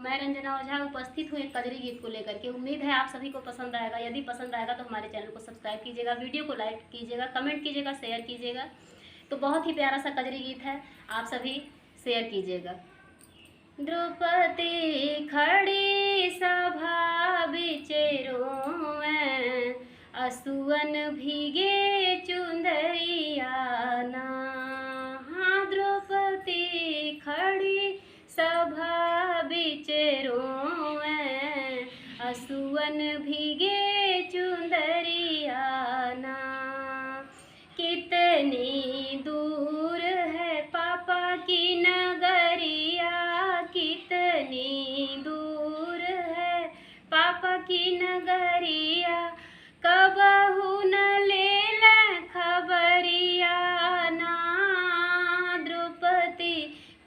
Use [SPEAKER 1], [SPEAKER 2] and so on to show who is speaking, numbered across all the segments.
[SPEAKER 1] मैं रंजना ओझा उपस्थित हूँ एक कजरी गीत को लेकर के। उम्मीद है आप सभी को पसंद आएगा। यदि पसंद आएगा तो हमारे चैनल को सब्सक्राइब कीजिएगा, वीडियो को लाइक कीजिएगा, कमेंट कीजिएगा, शेयर कीजिएगा। तो बहुत ही प्यारा सा कजरी गीत है, आप सभी शेयर कीजिएगा। द्रौपदी खड़ी सभा बिचे रोएं, असुअन भीगे चुंदरिया ना। हाँ, द्रौपदी खड़ी सभा बिचे रोएं, असुअन भीगे चुंदरिया ना। कितनी दूर है पापा की नगरिया, कितनी दूर है पापा की नगरिया, कबहू न लेला खबरिया ना। द्रौपदी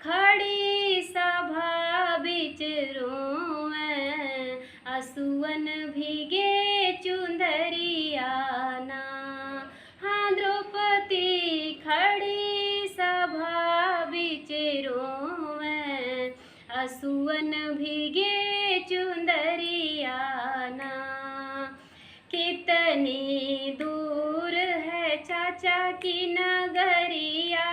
[SPEAKER 1] खड़ी सभा बिच रोएं, असुअन भीगे चुंदरिया ना। हाँ, द्रौपदी खड़ी सभा बिच रोएं, असुअन भीगे चुंदरिया ना। कितनी दूर है चाचा की नगरिया,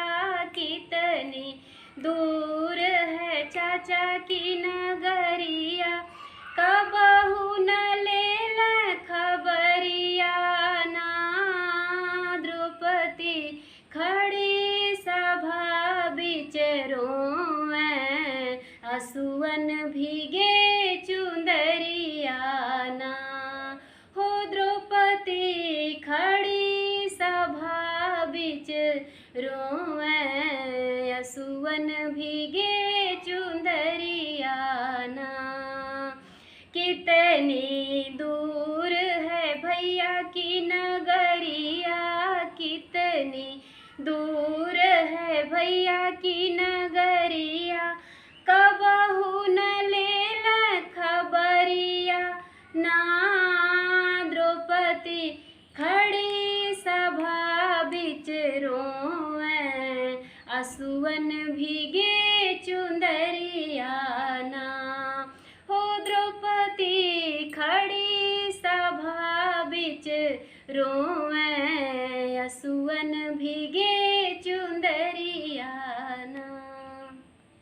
[SPEAKER 1] कितनी दूर है चाचा की नगरिया, कबहू न लेला खबरिया ना। द्रौपदी खड़ी सभा बिच रोएं, असुअन भीगे चुंदरिया ना। हो, द्रौपदी खड़ी सभा बिच रोएं, असुअन भीगे चुंदरिया ना। कितनी दूर है भैया की नगरिया, कितनी दूर है भैया की नगरिया, कबहू न लेला खबरिया ना। द्रौपदी खड़ी सभा बिच रोएं, असुअन भीगे चुंदरिया ना। हो, द्रौपदी खड़ी सभा बिच रोएं,